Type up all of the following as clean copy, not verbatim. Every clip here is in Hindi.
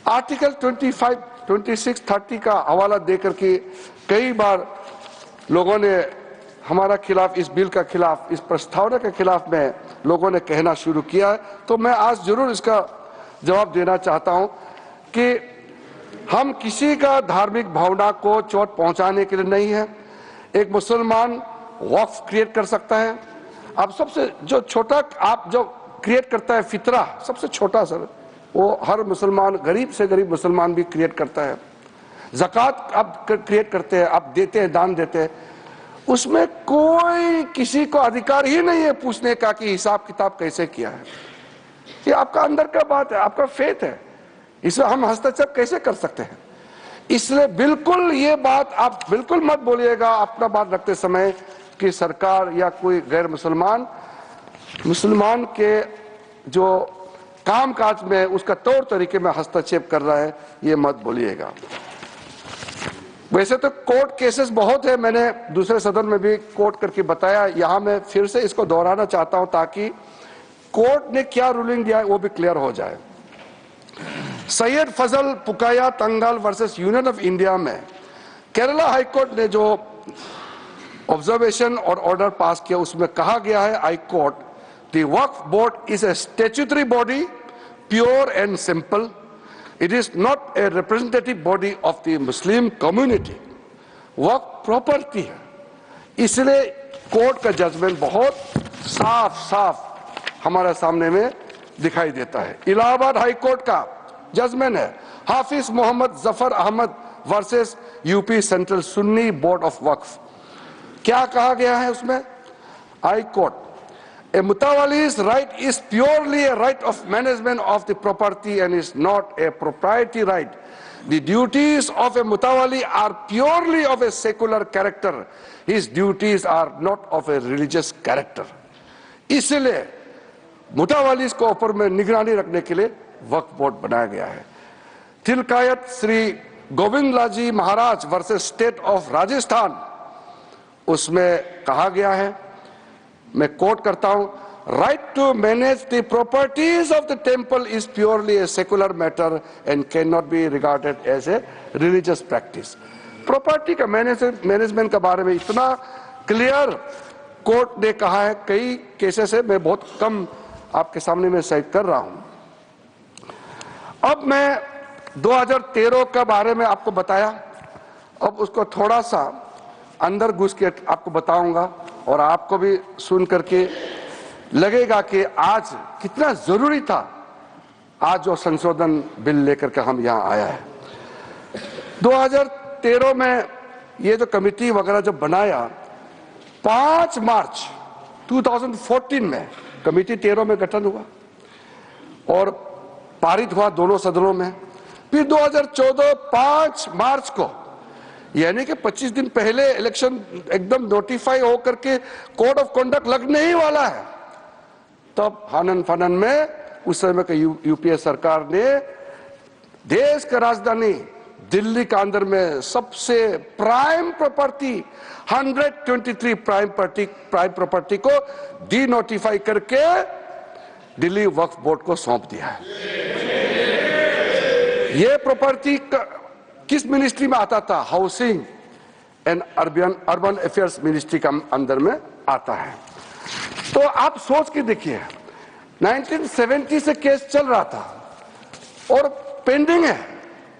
आर्टिकल 25, 26, 30 का हवाला देकर के कई बार लोगों ने हमारा खिलाफ, इस बिल का खिलाफ, इस प्रस्तावना के खिलाफ में लोगों ने कहना शुरू किया है। तो मैं आज जरूर इसका जवाब देना चाहता हूं कि हम किसी का धार्मिक भावना को चोट पहुंचाने के लिए नहीं है। एक मुसलमान वक्फ क्रिएट कर सकता है। अब सबसे जो छोटा आप जो क्रिएट करता है फितरा, सबसे छोटा सर, वो हर मुसलमान, गरीब से गरीब मुसलमान भी क्रिएट करता है। ज़कात आप क्रिएट करते हैं, आप देते हैं, दान देते हैं, उसमें कोई किसी को अधिकार ही नहीं है पूछने का कि हिसाब किताब कैसे किया है। ये आपका अंदर का बात है, आपका फेथ है, इसमें हम हस्तक्षेप कैसे कर सकते हैं? इसलिए बिल्कुल ये बात आप बिल्कुल मत बोलिएगा अपना बात रखते समय कि सरकार या कोई गैर मुसलमान के जो कामकाज में उसका तौर तरीके में हस्तक्षेप कर रहा है, ये मत बोलिएगा। वैसे तो कोर्ट केसेस बहुत है, मैंने दूसरे सदन में भी कोर्ट करके बताया, यहां मैं फिर से इसको दोहराना चाहता हूं ताकि कोर्ट ने क्या रूलिंग दिया है वो भी क्लियर हो जाए। सैयद फजल पुकाया तंगल वर्सेस यूनियन ऑफ इंडिया में केरला हाईकोर्ट ने जो ऑब्जर्वेशन और ऑर्डर पास किया, उसमें कहा गया है, high court, the Waqf board is a statutory body, pure and simple. It is not a representative body of the Muslim community. Waqf property है, इसलिए कोर्ट का जजमेंट बहुत साफ साफ हमारे सामने में दिखाई देता है। इलाहाबाद हाई कोर्ट का जजमेंट है, Hafiz Mohammad Zafar Ahmad versus UP central Sunni board of Waqf. क्या कहा गया है उसमें? High court, a mutawali's right is purely a right of management of the property and is not a proprietary right. The duties of a mutawali are purely of a secular character. His duties are not of a religious character. इसलिए मुतावालिस को ऊपर में निगरानी रखने के लिए वक्फ बोर्ड बनाया गया है। Tilakayat Shri Govind Lalji Maharaj versus state of Rajasthan, उसमें कहा गया है, मैं कोट करता हूं, right to manage the properties of the temple is purely a secular matter and can not be regarded as a religious practice. Property का मैनेजमेंट के बारे में इतना क्लियर कोर्ट ने कहा है, कई केसेस है, मैं बहुत कम आपके सामने में साइट कर रहा हूं। अब मैं 2013 के बारे में आपको बताया, अब उसको थोड़ा सा अंदर घुस के आपको बताऊंगा और आपको भी सुन करके लगेगा कि आज कितना जरूरी था आज जो संशोधन बिल लेकर के हम यहां आया है। 2013 में ये जो कमेटी वगैरह जो बनाया, 5 मार्च 2014 में कमेटी 13 में गठन हुआ और पारित हुआ दोनों सदनों में। फिर 2014 5 मार्च को, यानी कि 25 दिन पहले इलेक्शन एकदम नोटिफाई होकर के कोड ऑफ कंडक्ट लगने ही वाला है, तब हनन फनन में उस समय के यूपीए सरकार ने देश का राजधानी दिल्ली के अंदर में सबसे प्राइम प्रॉपर्टी 123 प्राइम प्रॉपर्टी को डी नोटिफाई करके दिल्ली वक्फ बोर्ड को सौंप दिया है। ये प्रॉपर्टी किस मिनिस्ट्री में आता था? Housing and urban affairs ministry का अंदर में आता है। तो आप सोच के देखिए, 1970 से केस चल रहा था और पेंडिंग है,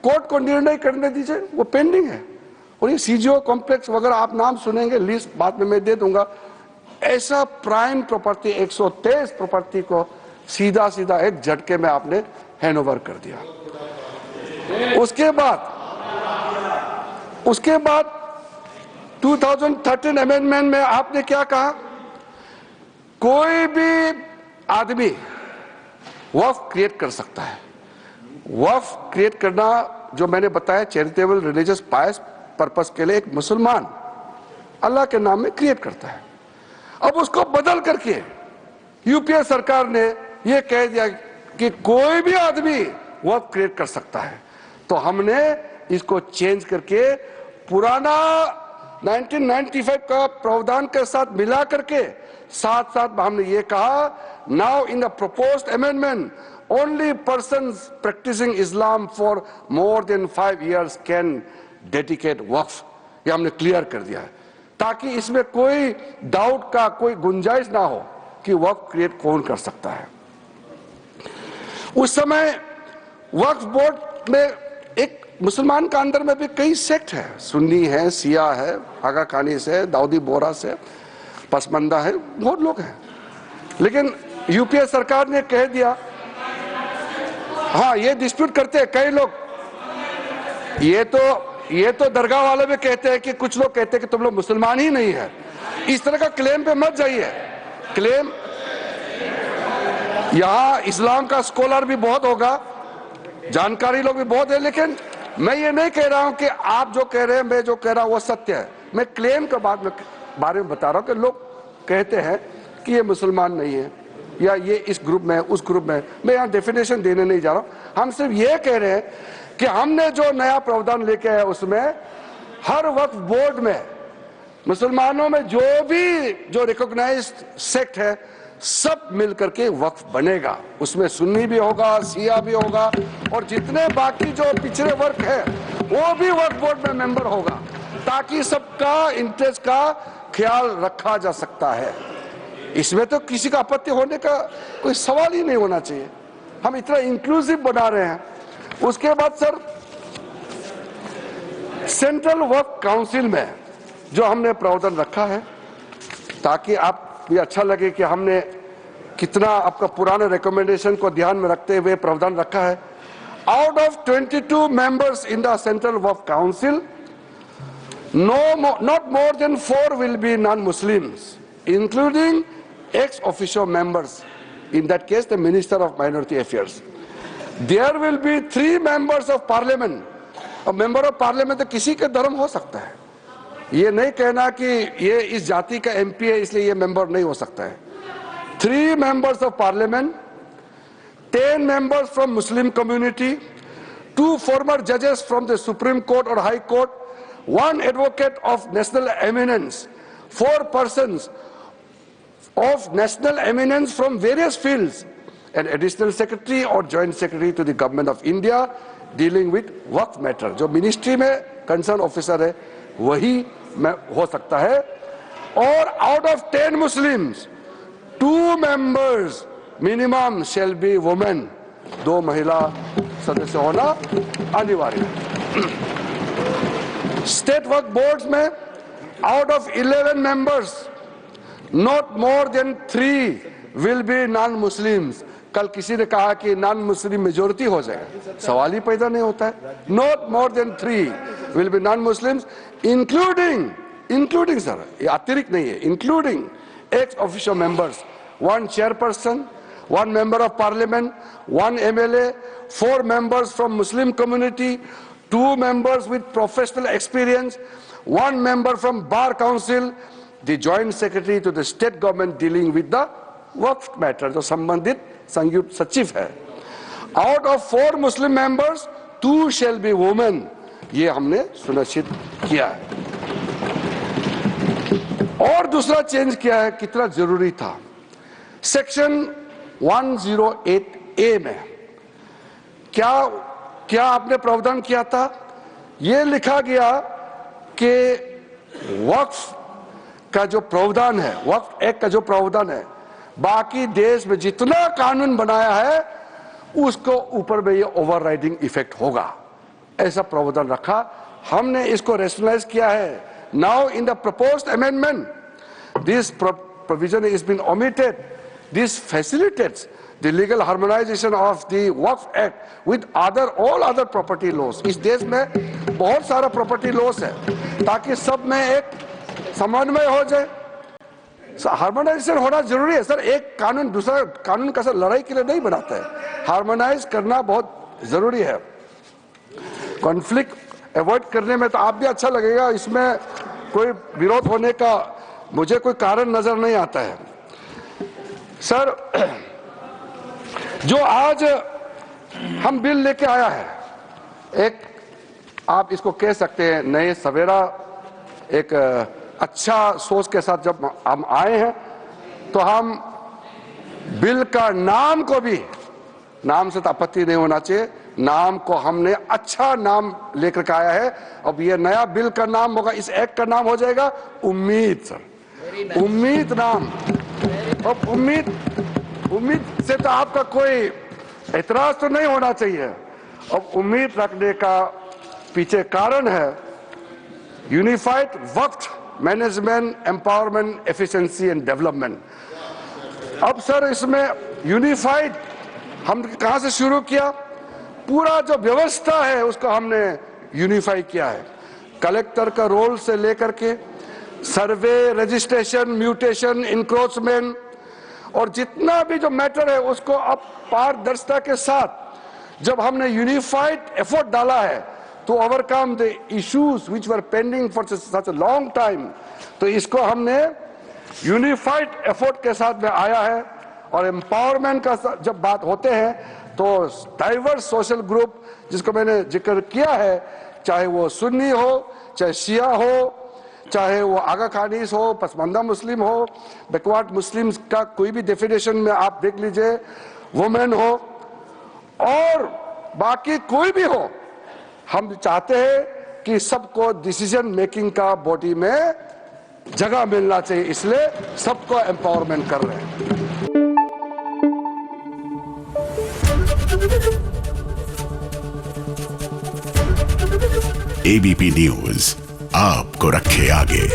कोर्ट को निर्णय करने दीजिए, वो पेंडिंग है। और ये सीजीओ कॉम्प्लेक्स वगैरह आप नाम सुनेंगे, लिस्ट बाद में मैं दे दूंगा। ऐसा प्राइम प्रॉपर्टी 123 प्रॉपर्टी को सीधा सीधा एक झटके में आपने हैंडओवर कर दिया। उसके बाद 2013 अमेंडमेंट में आपने क्या कहा? कोई भी आदमी वक्फ क्रिएट कर सकता है। वक्फ क्रिएट करना, जो मैंने बताया, चैरिटेबल रिलीजियस पायस पर्पस के लिए एक मुसलमान अल्लाह के नाम में क्रिएट करता है। अब उसको बदल करके यूपीए सरकार ने यह कह दिया कि कोई भी आदमी वक्फ क्रिएट कर सकता है। तो हमने इसको चेंज करके पुराना 1995 का प्रावधान के साथ मिला करके साथ साथ हमने ये कहा, now in the proposed amendment only persons practicing Islam for more than 5 years can dedicate वक्फ। ये हमने क्लियर कर दिया है ताकि इसमें कोई डाउट का कोई गुंजाइश ना हो कि वक्फ क्रिएट कौन कर सकता है। उस समय वक्फ बोर्ड में एक मुसलमान का अंदर में भी कई सेक्ट है, सुन्नी है, शिया है, आगा खानी से, दाऊदी बोरा से, पसमंदा है, बहुत लोग हैं। लेकिन यूपीए सरकार ने कह दिया, हाँ ये डिस्प्यूट करते हैं कई लोग, ये तो दरगाह वाले भी कहते हैं कि कुछ लोग कहते हैं कि तुम लोग मुसलमान ही नहीं है। इस तरह का क्लेम पे मत जाइए। क्लेम यहाँ इस्लाम का स्कॉलर भी बहुत होगा, जानकारी लोग भी बहुत है, लेकिन मैं ये नहीं कह रहा हूं कि आप जो कह रहे हैं मैं जो कह रहा हूं वो सत्य है। मैं क्लेम के बारे में बता रहा हूं कि लोग कहते हैं कि ये मुसलमान नहीं है या ये इस ग्रुप में उस ग्रुप में। मैं यहाँ डेफिनेशन देने नहीं जा रहा हूं, हम सिर्फ ये कह रहे हैं कि हमने जो नया प्रावधान लेके आया उसमें हर वक्फ बोर्ड में मुसलमानों में जो रिकॉग्नाइज्ड सेक्ट है सब मिलकर के वक्फ बनेगा। उसमें सुन्नी भी होगा, शिया भी होगा और जितने बाकी जो पिछड़े वर्ग है वो भी वक्फ बोर्ड में मेंबर होगा, ताकि सबका इंटरेस्ट का ख्याल रखा जा सकता है। इसमें तो किसी का आपत्ति होने का कोई सवाल ही नहीं होना चाहिए। हम इतना इंक्लूसिव बना रहे हैं। उसके बाद सर, सेंट्रल वक्फ काउंसिल में जो हमने प्रावधान रखा है, ताकि आप ये अच्छा लगे कि हमने कितना आपका पुराने रिकमेंडेशन को ध्यान में रखते हुए प्रावधान रखा है। Out of 22 members in the central Waqf council, not more than 4 will be non-Muslims, including ex-officio members. In that case, the Minister of Minority Affairs. There will be 3 members of Parliament. A member of Parliament तो किसी के धर्म हो सकता है। ये नहीं कहना कि ये इस जाति का MP है इसलिए ये मेंबर नहीं हो सकता है। 3 members of Parliament, 10 members from Muslim community, 2 former judges from the Supreme Court or High Court, 1 advocate of national eminence, 4 persons of national eminence from various fields, an additional secretary or joint secretary to the government of India dealing with Waqf matter। जो मिनिस्ट्री में कंसर्न ऑफिसर है वही हो सकता है। और out of 10 Muslims 2 members minimum shall be women। 2 महिला सदस्य होना अनिवार्य है। स्टेट वक्फ बोर्ड्स में out of 11 members not more than 3 will be non-Muslims। कल किसी ने कहा कि नॉन मुस्लिम मेजोरिटी हो जाएगा, सवाल ही पैदा नहीं होता है। Not more than 3 will be non Muslims, including sir, ये अतिरिक्त नहीं है, including x official members, 1 chairperson, 1 member of parliament, 1 MLA, 4 members from Muslim community, 2 members with professional experience, 1 member from bar council, the joint secretary to the state government dealing with the Waqf matter जो संबंधित संयुक्त सचिव है। Out of 4 Muslim members 2 shall be women. ये हमने सुनिश्चित किया है। और दूसरा चेंज किया है, कितना जरूरी था, सेक्शन 108A में क्या आपने प्रावधान किया था, ये लिखा गया कि वक्फ का जो प्रावधान है, वक्फ एक्ट का जो प्रावधान है, बाकी देश में जितना कानून बनाया है उसको ऊपर में ये ओवरराइडिंग इफेक्ट होगा, ऐसा प्रावधान रखा। हमने इसको रेशनलाइज किया है। Now in the proposed amendment this provision is been omitted. This facilitates the legal harmonisation of the Waqf act with all other property laws. इस देश में बहुत सारा प्रॉपर्टी लॉज है, ताकि सब में एक समन्वय हो जाए। हार्मोनाइजेशन होना जरूरी है सर। एक कानून दूसरा कानून का सर लड़ाई के लिए नहीं बनाता है, हार्मोनाइज करना बहुत जरूरी है। कॉन्फ्लिक्ट अवॉइड करने में तो आप भी अच्छा लगेगा, इसमें कोई विरोध होने का मुझे कोई कारण नजर नहीं आता है। सर, जो आज हम बिल लेके आया है, एक आप इसको कह सकते हैं नए सवेरा, एक अच्छा सोच के साथ जब हम आए हैं तो हम बिल का नाम को भी नाम से तो आपत्ति नहीं होना चाहिए, नाम को हमने अच्छा नाम लेकर के आया है। अब ये नया बिल का नाम होगा, इस एक्ट का नाम हो जाएगा उम्मीद सर, उम्मीद नाम। अब उम्मीद से तो आपका कोई एतराज तो नहीं होना चाहिए। अब उम्मीद रखने का पीछे कारण है unified work management empowerment efficiency and development. अब सर इसमें यूनिफाइड हम कहां से शुरू किया, पूरा जो व्यवस्था है उसको हमने यूनिफाई किया है। कलेक्टर का रोल से लेकर के सर्वे, रजिस्ट्रेशन, म्यूटेशन, इंक्रोचमेंट और जितना भी जो मैटर है उसको अब पारदर्शिता के साथ जब हमने यूनिफाइड एफर्ट डाला है to overcome the issues which were pending for such a long time, तो इसको हमने यूनिफाइड एफर्ट के साथ में आया है। और एम्पावरमेंट का जब बात होते हैं तो डाइवर्स सोशल ग्रुप जिसको मैंने जिक्र किया है, चाहे वो सुन्नी हो, चाहे शिया हो, चाहे वो आगा खानीस हो, पसमानदा मुस्लिम हो, बैकवर्ड मुस्लिम्स का कोई भी डेफिनेशन में आप देख लीजिए, वुमेन हो और बाकी कोई भी हो, हम चाहते हैं कि सबको डिसीजन मेकिंग का बॉडी में जगह मिलना चाहिए, इसलिए सबको एम्पावरमेंट कर रहे हैं। एबीपी न्यूज आपको रखे आगे।